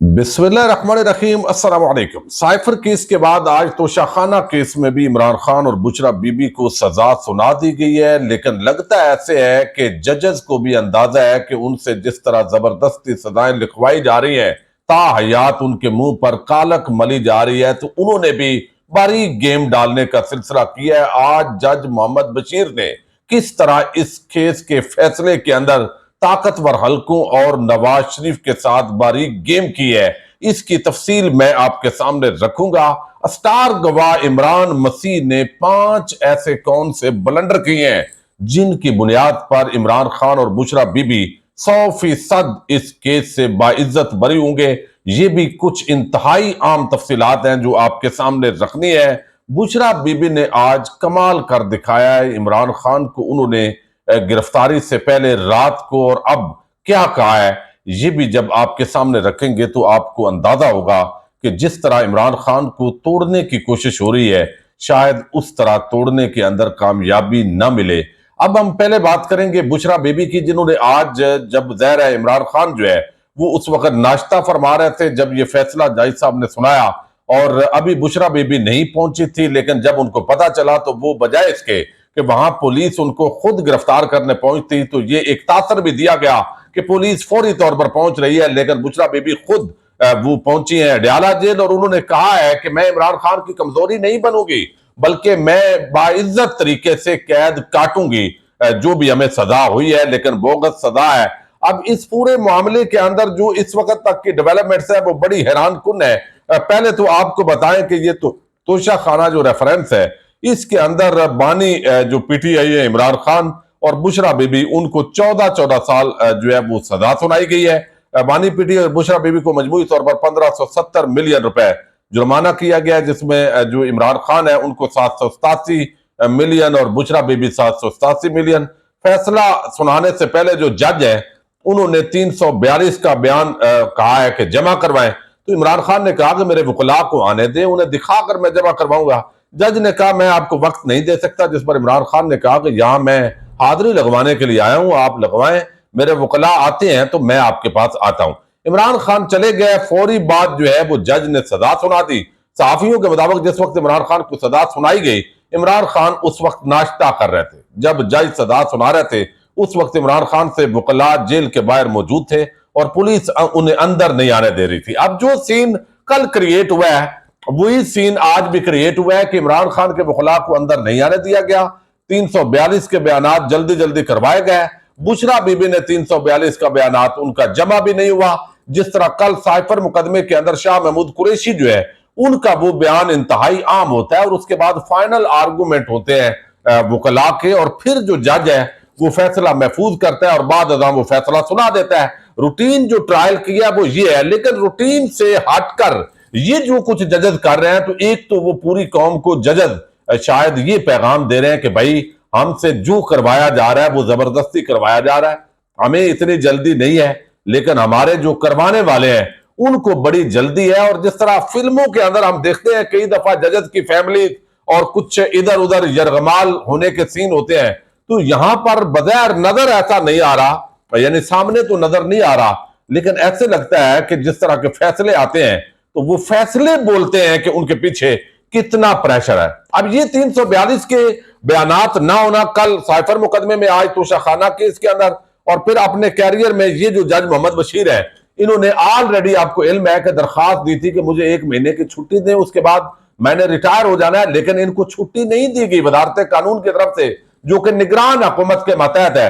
बिस्मिल्लाहिर्रहमानिर्रहीम। अस्सलाम वालेकुम। साइफर केस के बाद आज तोशाखाना केस में भी इमरान खान और बुशरा बीबी को सजा सुना दी गई है, लेकिन लगता ऐसे है कि जजेस को भी अंदाजा है कि उनसे जिस तरह जबरदस्ती सजाएं लिखवाई जा रही हैं, ताहयात उनके मुंह पर कालक मली जा रही है, तो उन्होंने भी बारीक गेम डालने का सिलसिला किया है। आज जज मोहम्मद बशीर ने किस तरह इस केस के फैसले के अंदर ताकतवर हलकों और नवाज शरीफ के साथ बारीक गेम की है, इसकी तफसील मैं आपके सामने रखूंगा। स्टार गवाह इमरान मसीह ने 5 ऐसे कौन से बलंडर किए हैं जिनकी बुनियाद पर इमरान खान और बुशरा बीबी 100% इस केस से बाइज्जत बरी होंगे। ये भी कुछ इंतहाई आम तफसीलात हैं जो आपके सामने रखनी है। बुशरा बीबी ने आज कमाल कर दिखाया है। इमरान खान को उन्होंने गिरफ्तारी से पहले रात को और अब क्या कहा है, ये भी जब आपके सामने रखेंगे तो आपको अंदाजा होगा कि जिस तरह इमरान खान को तोड़ने की कोशिश हो रही है, शायद उस तरह तोड़ने के अंदर कामयाबी न मिले। अब हम पहले बात करेंगे बुशरा बीबी की, जिन्होंने आज, जब ज़ाहिर है इमरान खान जो है वो उस वक्त नाश्ता फरमा रहे थे जब ये फैसला जज साहब ने सुनाया, और अभी बुशरा बीबी नहीं पहुंची थी, लेकिन जब उनको पता चला तो वो बजाय इसके कि वहां पुलिस उनको खुद गिरफ्तार करने पहुंचती, तो ये एक तासर भी दिया गया कि पुलिस फौरी तौर पर पहुंच रही है, लेकिन बुशरा बीबी खुद वो पहुंची है अडयाला जेल, और उन्होंने कहा है कि मैं इमरान खान की कमजोरी नहीं बनूंगी, बल्कि मैं बाइज्जत तरीके से कैद काटूंगी जो भी हमें सजा हुई है, लेकिन बोगस सजा है। अब इस पूरे मामले के अंदर जो इस वक्त तक की डेवलपमेंट्स है वो बड़ी हैरान कुन है। पहले तो आपको बताएं कि ये तो तोशाखाना जो रेफरेंस है, इसके अंदर बानी जो पीटीआई है इमरान खान और बुशरा बीबी, उनको 14 साल जो है वो सजा सुनाई गई है। बानी पीटीआई और बुशरा बीबी को मजमूई तौर पर 1570 मिलियन रुपए जुर्माना किया गया है, जिसमें जो इमरान खान है उनको 787 मिलियन और बुशरा बीबी 787 मिलियन। फैसला सुनाने से पहले जो जज है उन्होंने 342 का बयान कहा है कि जमा करवाएं, तो इमरान खान ने कहा कि मेरे वकला को आने दें, उन्हें दिखाकर मैं जमा करवाऊंगा। जज ने कहा मैं आपको वक्त नहीं दे सकता, जिस पर इमरान खान ने कहा कि यहां मैं हाजिरी लगवाने के लिए आया हूं, आप लगवाएं, मेरे वकला आते हैं तो मैं आपके पास आता हूं। इमरान खान चले गए, फौरी बात जो है वो जज ने सजा सुना दी। सहाफियों के मुताबिक जिस वक्त इमरान खान को सजा सुनाई गई, इमरान खान उस वक्त नाश्ता कर रहे थे। जब जज सजा सुना रहे थे उस वक्त इमरान खान से वकला जेल के बाहर मौजूद थे और पुलिस उन्हें अंदर नहीं आने दे रही थी। अब जो सीन कल क्रिएट हुआ है वही सीन आज भी क्रिएट हुआ है कि इमरान खान के वकला को अंदर नहीं आने दिया गया। 342 के बयानात जल्दी जल्दी करवाए गए। बुशरा बीबी ने 342 का बयानात उनका जमा भी नहीं हुआ। जिस तरह कल साइफर मुकदमे के अंदर शाह महमूद कुरैशी जो है उनका वो बयान इंतहाई आम होता है और उसके बाद फाइनल आर्गूमेंट होते हैं वकला के, और फिर जो जज है वो फैसला महफूज करता है और बाद अज़ां वो फैसला सुना देता है। रूटीन जो ट्रायल किया वो ये है, लेकिन रूटीन से हटकर ये जो कुछ जजेस कर रहे हैं, तो एक तो वो पूरी कौम को जजेस शायद ये पैगाम दे रहे हैं कि भाई हमसे जो करवाया जा रहा है वो जबरदस्ती करवाया जा रहा है, हमें इतनी जल्दी नहीं है, लेकिन हमारे जो करवाने वाले हैं उनको बड़ी जल्दी है। और जिस तरह फिल्मों के अंदर हम देखते हैं कई दफा जजेस की फैमिली और कुछ इधर उधर यरगमाल होने के सीन होते हैं, तो यहां पर बगैर नजर ऐसा नहीं आ रहा, यानी सामने तो नजर नहीं आ रहा, लेकिन ऐसे लगता है कि जिस तरह के फैसले आते हैं तो वो फैसले बोलते हैं कि उनके पीछे कितना प्रेशर है। अब ये 342 के बयानात ना होना कल साइफर मुकदमे में, आज तोशाखाना केस के अंदर, और फिर अपने कैरियर में ये जो जज मोहम्मद बशीर है इन्होंने ऑलरेडी, आपको इल्म है कि दरखास्त दी थी कि मुझे 1 महीने की छुट्टी दें, उसके बाद मैंने रिटायर हो जाना है, लेकिन इनको छुट्टी नहीं दी गई वजारत कानून की तरफ से, जो कि निगरान हुकूमत के मातहत है।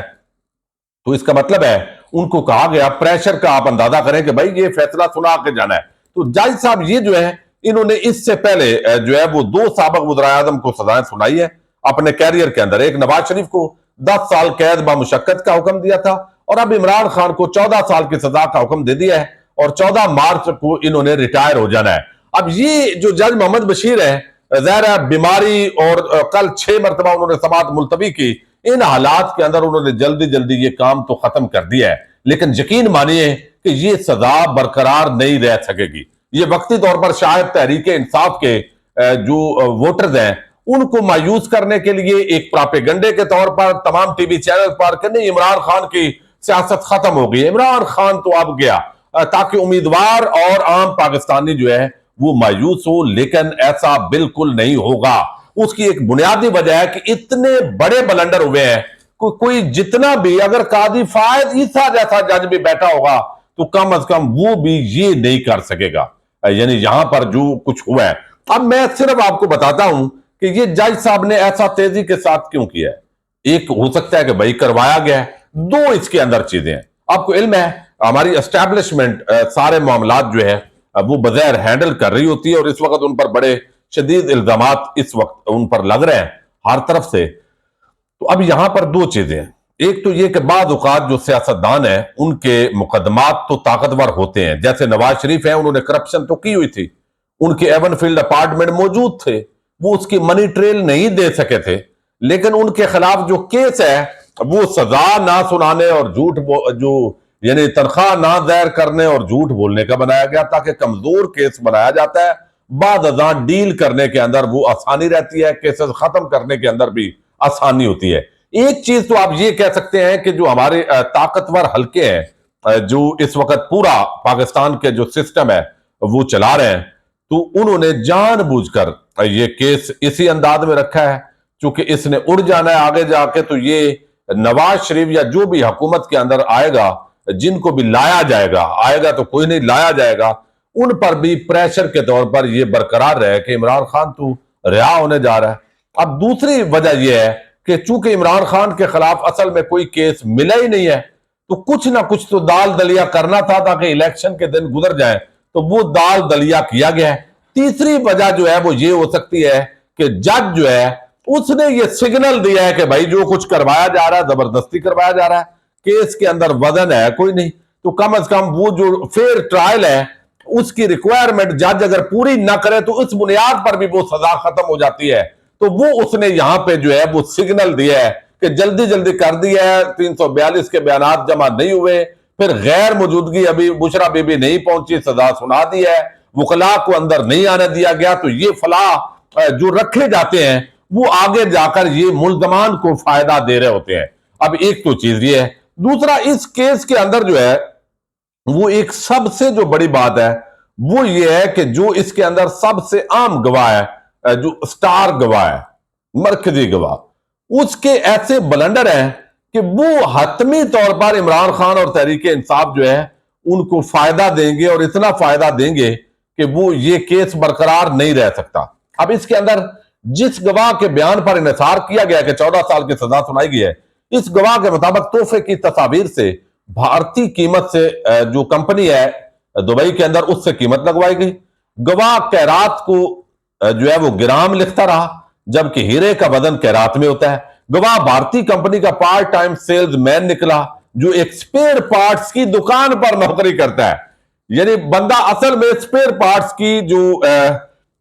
तो इसका मतलब है उनको कहा गया, प्रेशर का आप अंदाजा करें कि भाई ये फैसला सुना के जाना है। तो जज साहब ये जो है इन्होंने इससे पहले जो है वो 2 साबिक वज़ीर-ए-आज़म को सजाएं सुनाई है अपने कैरियर के अंदर। एक नवाज शरीफ को 10 साल कैद बामुशक्कत का हुक्म दिया था, और अब इमरान खान को 14 साल की सजा का हुक्म दे दिया है, और 14 मार्च को इन्होंने रिटायर हो जाना है। अब ये जो जज मोहम्मद बशीर है, ज़ाहिर है बीमारी और कल 6 मरतबा उन्होंने समाअत मुलतवी की, इन हालात के अंदर उन्होंने जल्दी जल्दी ये काम तो खत्म कर दिया है, लेकिन यकीन मानिए कि ये सजा बरकरार नहीं रह सकेगी। ये वक्ती तौर पर शायद तहरीक इंसाफ के जो वोटर्स हैं उनको मायूस करने के लिए एक प्रोपेगेंडे के तौर पर तमाम टीवी चैनल पर कि नहीं इमरान खान की सियासत खत्म हो गई, इमरान खान तो अब गया, تاکہ امیدوار اور عام پاکستانی جو ہے وہ مایوس ہو، لیکن ایسا بالکل نہیں ہوگا۔ اس کی ایک بنیادی وجہ ہے کہ اتنے بڑے بلنڈر ہوئے ہیں، کوئی جتنا بھی، اگر قاضی فائد عیسیٰ جیسا جج بھی بیٹھا ہوگا تو کم از کم وہ بھی یہ نہیں کر سکے گا، یعنی یہاں پر جو کچھ ہوا ہے۔ اب میں صرف آپ کو بتاتا ہوں کہ یہ جج صاحب نے ایسا تیزی کے ساتھ کیوں کیا ہے۔ ایک ہو سکتا ہے کہ بھائی کروایا گیا ہے، دو اس کے اندر چیزیں ہیں۔ آپ کو علم ہے ہماری اسٹیبلشمنٹ سارے معاملات جو ہے وہ بظاہر ہینڈل کر رہی ہوتی ہے، اور اس وقت ان پر بڑے شدید الزامات اس وقت ان پر لگ رہے ہیں ہر طرف سے۔ تو اب یہاں پر دو چیزیں ہیں، ایک تو یہ کہ بعض اوقات جو سیاستدان ہیں ان کے مقدمات تو طاقتور ہوتے ہیں، جیسے نواز شریف ہیں، انہوں نے کرپشن تو کی ہوئی تھی، ان کے ایون فیلڈ اپارٹمنٹ موجود تھے، وہ اس کی منی ٹریل نہیں دے سکے تھے، لیکن ان کے خلاف جو کیس ہے وہ سزا نہ سنانے اور جھوٹ جو یعنی تنخواہ نہ ظاہر کرنے اور جھوٹ بولنے کا بنایا گیا، تاکہ کمزور کیس بنایا جاتا ہے، بعد ازاں ڈیل کرنے کے اندر وہ آسانی رہتی ہے، کیسز ختم کرنے کے اندر بھی آسانی ہوتی ہے۔ ایک چیز تو آپ یہ کہہ سکتے ہیں کہ جو ہمارے طاقتور حلقے ہیں جو اس وقت پورا پاکستان کے جو سسٹم ہے وہ چلا رہے ہیں، تو انہوں نے جان بوجھ کر یہ کیس اسی انداز میں رکھا ہے، چونکہ اس نے اڑ جانا ہے آگے جا کے، تو یہ نواز شریف یا جو بھی حکومت کے اندر آئے گا، جن کو بھی لایا جائے گا، آئے گا تو کوئی نہیں، لایا جائے گا، ان پر بھی پریشر کے طور پر یہ برقرار رہے کہ عمران خان تو رہا ہونے جا رہا ہے۔ اب دوسری وجہ یہ ہے کہ چونکہ عمران خان کے خلاف اصل میں کوئی کیس ملا ہی نہیں ہے، تو کچھ نہ کچھ تو دال دلیا کرنا تھا تاکہ الیکشن کے دن گزر جائیں، تو وہ دال دلیا کیا گیا ہے۔ تیسری وجہ جو ہے وہ یہ ہو سکتی ہے کہ جج جو ہے اس نے یہ سگنل دیا ہے کہ بھائی جو کچھ کروایا جا رہا ہے زبردستی کروایا جا رہا ہے، کیس کے اندر وزن ہے کوئی نہیں، تو کم از کم وہ جو فیئر ٹرائل ہے اس کی ریکوائرمنٹ جج اگر پوری نہ کرے تو اس بنیاد پر بھی وہ سزا ختم ہو جاتی ہے۔ تو وہ اس نے یہاں پہ جو ہے وہ سگنل دیا ہے کہ جلدی جلدی کر دیا ہے، 342 کے بیانات جمع نہیں ہوئے، پھر غیر موجودگی ابھی بشرا بی بی نہیں پہنچی، سزا سنا دی ہے، وکلاء کو اندر نہیں آنے دیا گیا، تو یہ فلاح جو رکھے جاتے ہیں وہ آگے جا کر یہ ملزمان کو فائدہ دے رہے ہوتے ہیں۔ اب ایک تو چیز یہ ہے، دوسرا اس کیس کے اندر جو ہے وہ ایک سب سے جو بڑی بات ہے وہ یہ ہے کہ جو اس کے اندر سب سے عام گواہ ہے، جو سٹار گواہ ہے، مرکزی گواہ، اس کے ایسے بلنڈر ہیں کہ وہ حتمی طور پر عمران خان اور تحریک انصاف جو ہے ان کو فائدہ دیں گے، اور اتنا فائدہ دیں گے کہ وہ یہ کیس برقرار نہیں رہ سکتا۔ اب اس کے اندر جس گواہ کے بیان پر انحصار کیا گیا کہ 14 سال کی سزا سنائی گئی ہے، اس گواہ کے مطابق تحفے کی تصاویر سے بھارتی قیمت سے جو کمپنی ہے دبئی کے اندر اس سے قیمت لگوائی گئی، گواہ کیرات کو جو ہے وہ گرام لکھتا رہا جبکہ ہیرے کا وزن کیرات میں ہوتا ہے، گواہ بھارتی کمپنی کا پارٹ ٹائم سیلز مین نکلا جو ایک سپیر پارٹس کی دکان پر نوکری کرتا ہے، یعنی بندہ اصل میں سپیر پارٹس کی جو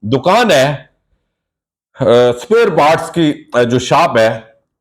دکان ہے، سپیر پارٹس کی جو شاپ ہے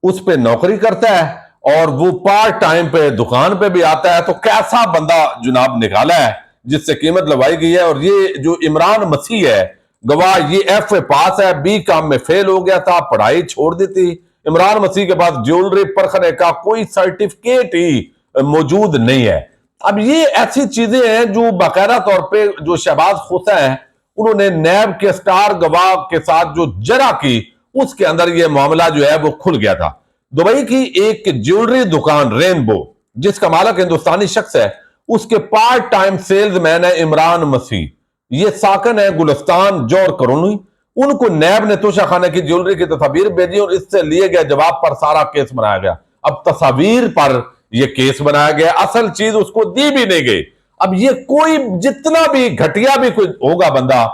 اس پہ نوکری کرتا ہے، اور وہ پارٹ ٹائم پہ دکان پہ بھی آتا ہے، تو کیسا بندہ جناب نکالا ہے جس سے قیمت لگوائی گئی ہے۔ اور یہ جو عمران مسیح ہے گواہ، یہ ایف اے پاس ہے، بی کام میں فیل ہو گیا تھا، پڑھائی چھوڑ دی تھی، عمران مسیح کے پاس جیولری پرکھنے کا کوئی سرٹیفکیٹ ہی موجود نہیں ہے۔ اب یہ ایسی چیزیں ہیں جو باقاعدہ طور پہ جو شہباز خوسا ہیں انہوں نے نیب کے سٹار گواہ کے ساتھ جو جرح کی، اس کے اندر یہ معاملہ جو ہے وہ کھل گیا تھا۔ دبئی کی ایک جیولری دکان رینبو جس کا مالک ہندوستانی شخص ہے، اس کے پارٹ ٹائم سیلز مین ہے عمران مسیح، یہ ساکن ہے گلستان جوہر کرونی۔ ان کو نیب نے توشہ خانے کی جیولری کی تصاویر بھیجی اور اس سے لیے گئے جواب پر سارا کیس بنایا گیا۔ اب تصاویر پر یہ کیس بنایا گیا، اصل چیز اس کو دی بھی نہیں گئی۔ اب یہ کوئی جتنا بھی گھٹیا بھی کوئی ہوگا بندہ،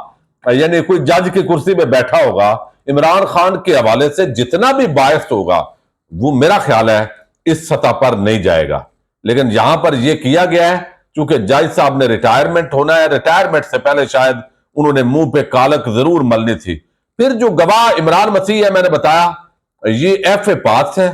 یعنی کوئی جج کی کرسی پہ بیٹھا ہوگا، عمران خان کے حوالے سے جتنا بھی باعث ہوگا وہ میرا خیال ہے اس سطح پر نہیں جائے گا۔ لیکن یہاں پر یہ کیا گیا ہے چونکہ جج صاحب نے ریٹائرمنٹ ہونا ہے، ریٹائرمنٹ سے پہلے شاید انہوں نے منہ پہ کالک ضرور ملنی تھی۔ پھر جو گواہ عمران مسیح ہے، میں نے بتایا یہ ایف اے پاس ہے،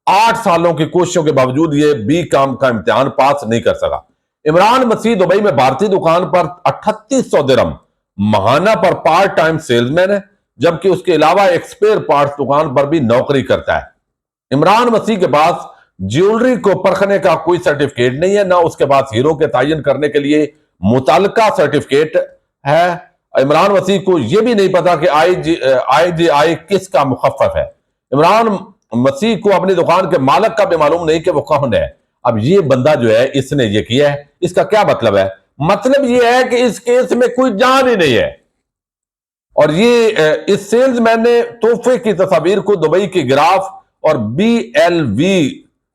8 سالوں کی کوششوں کے باوجود یہ بی کام کا امتحان پاس نہیں کر سکا۔ عمران مسیح دبئی میں بھارتی دکان پر 3800 درہم ماہانہ پر پارٹ ٹائم سیلز مین ہے، جبکہ اس کے علاوہ ایک سپیر پارٹس دکان پر بھی نوکری کرتا ہے۔ عمران مسیح کے پاس جیولری کو پرکھنے کا کوئی سرٹیفکیٹ نہیں ہے، نہ اس کے پاس ہیرو کے تعین کرنے کے لیے मुताल्लिका सर्टिफिकेट है। इमरान वसी को यह भी नहीं पता कि IGI किसका मुखफ़फ़ है। इमरान वसी को अपनी दुकान के मालिक का भी मालूम नहीं कि वो कौन है। अब ये बंदा जो है इसने ये किया है, इसका क्या मतलब है? मतलब ये है कि इस केस में कोई जान ही नहीं है। और ये इस सेल्समैन ने तोहफे की तस्वीर को दुबई की गिराफ और BLV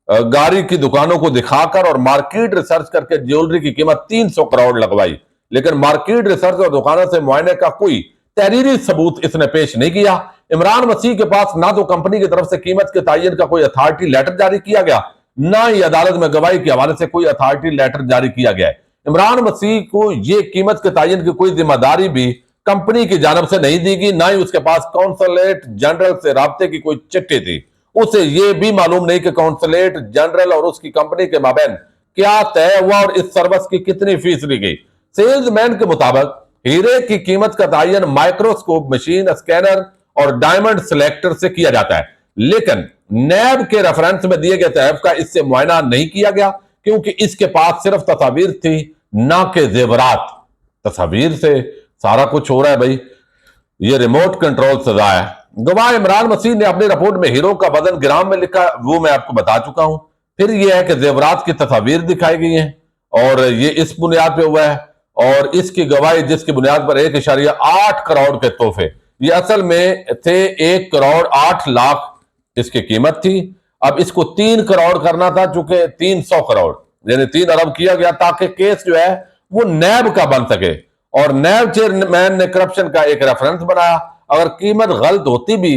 गाड़ी की दुकानों को दिखाकर और मार्केट रिसर्च करके ज्वेलरी की कीमत 300 करोड़ लगवाई, लेकिन मार्केट रिसर्च और दुकानों से मुआयने का कोई तहरीरी सबूत इसने पेश नहीं किया। इमरान वसी के पास ना तो कंपनी की तरफ से कीमत के तयन का कोई अथॉरिटी लेटर जारी किया गया, ना ही अदालत में गवाही के हवाले से कोई अथॉरिटी लेटर जारी किया गया है। इमरान वसी को यह कीमत के तयन की कोई जिम्मेदारी भी कंपनी की जानब से नहीं दी गई, ना ही उसके पास कौंसलेट जनरल से राब्ते की कोई चिट्ठी थी। उसे यह भी मालूम नहीं कि कौंसलेट जनरल और उसकी कंपनी के माबैन क्या तय हुआ और इस सर्विस की कितनी फीस ली गई। सेल्समैन के मुताबिक हीरे की कीमत का तयन माइक्रोस्कोप मशीन, स्कैनर और डायमंड सिलेक्टर से किया जाता है, लेकिन नैब के रेफरेंस में दिए गए तहफ का इससे मुआयना नहीं किया गया, क्योंकि इसके पास सिर्फ तस्वीर थी, ना कि जेवरात। तस्वीर से सारा कुछ हो रहा है भाई, ये रिमोट कंट्रोल सजा है। गवाह इमरान वसी ने अपनी रिपोर्ट में हीरो का वजन ग्राम में लिखा, वो मैं आपको बता चुका हूं। फिर यह है कि जेवरात की तस्वीर दिखाई गई है और ये इस बुनियाद पे हुआ है, और इसकी गवाही जिसकी बुनियाद पर 1.8 करोड़ के तोहफे, ये असल में थे 1 करोड़ 8 लाख इसकी कीमत थी। अब इसको 3 करोड़ करना था, चूंकि 300 करोड़ यानी 3 अरब किया गया, ताकि केस जो है वो नैब का बन सके। और नैब चेयरमैन ने करप्शन का एक रेफरेंस बनाया। अगर कीमत गलत होती भी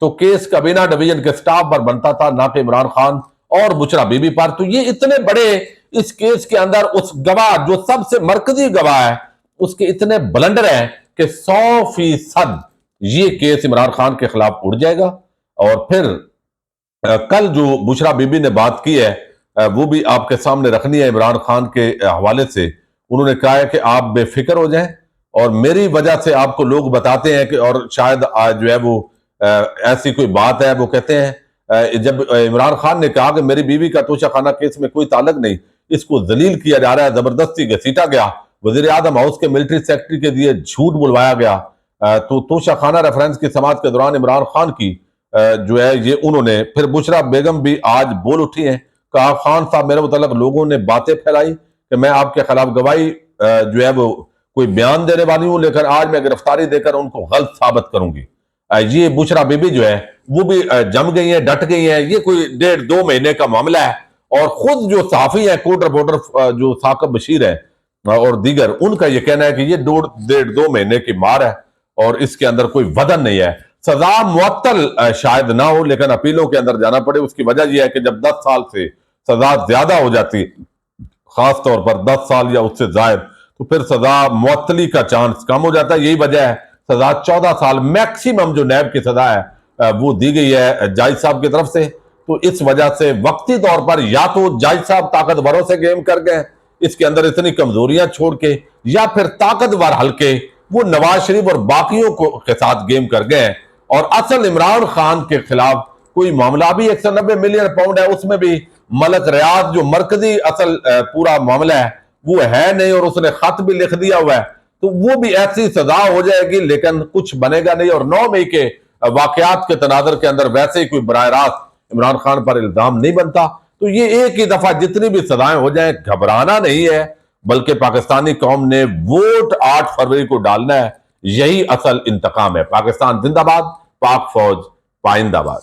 तो केस काबीना डिवीजन के स्टाफ पर बनता था, ना कि इमरान खान और बुशरा बीबी पर। तो ये इतने बड़े इस केस के अंदर उस गवाह जो सबसे मरकजी गवाह है उसके इतने ब्लंडर हैं कि 100% ये केस इमरान खान के खिलाफ उड़ जाएगा। और फिर कल जो बुशरा बीबी ने बात की है वो भी आपके सामने रखनी है इमरान खान के हवाले से। उन्होंने कहा है कि आप बेफिक्र हो जाएं, और मेरी वजह से आपको लोग बताते हैं कि, और शायद आज जो है वो ऐसी कोई बात है, वो कहते हैं जब इमरान खान ने कहा कि मेरी बीवी का तोशाखाना केस में कोई ताल्लुक नहीं, इसको जलील किया जा रहा है, जबरदस्ती घसीटा गया, वजीर आजम हाउस के मिलिट्री सेक्रेटरी के दिए झूठ बुलवाया गया, तो तोशाखाना रेफरेंस की समात के दौरान इमरान खान की जो है ये उन्होंने, फिर बुशरा बेगम भी आज बोल उठी हैं, कहा खान साहब मेरे मुताल्लिक लोगों ने बातें फैलाई कि मैं आपके खिलाफ गवाही जो है वो कोई बयान देने वाली हूं, लेकिन आज मैं गिरफ्तारी देकर उनको गलत साबित करूंगी। ये बुशरा बीबी जो है वो भी जम गई है, डट गई है। ये कोई 1.5-2 महीने का मामला है, और खुद जो सहाफी है कोर्ट रिपोर्टर जो साकिब बशीर है और दीगर, उनका यह कहना है कि ये 1.5-2 महीने की मार है और इसके अंदर कोई वजन नहीं है। सजा मुअत्तल शायद ना हो, लेकिन अपीलों के अंदर जाना पड़े। उसकी वजह यह है कि जब 10 साल से सजा ज्यादा हो जाती, खास तौर पर 10 साल या उससे ज्यादा, तो फिर सजा मुअत्तली का चांस कम हो जाता है। यही वजह है सजा 14 साल मैक्सिमम जो नैब की सजा है वो दी गई है जज साहब की तरफ से। तो इस वजह से वक्ती तौर पर या तो जज साहब ताकतवरों से गेम कर गए इसके अंदर इतनी कमजोरियां छोड़ के, या फिर ताकतवर हल्के वो नवाज शरीफ और बाकियों को के साथ गेम कर गए, और असल इमरान खान के खिलाफ कोई मामला भी 190 मिलियन पाउंड है, उसमें भी मलक रियाज जो मरकजी असल पूरा मामला है वो है नहीं, और उसने खत भी लिख दिया हुआ है, तो वो भी ऐसी सजा हो जाएगी, लेकिन कुछ बनेगा नहीं। और 9 मई के वाकयात के तनाजर के अंदर वैसे ही कोई बराह रास्त इमरान खान पर इल्जाम नहीं बनता। तो ये एक ही दफा जितनी भी सजाएं हो जाएं, घबराना नहीं है, बल्कि पाकिस्तानी कौम ने वोट 8 फरवरी को डालना है। यही असल इंतकाम है। पाकिस्तान जिंदाबाद, पाक फौज पाइंदाबाद।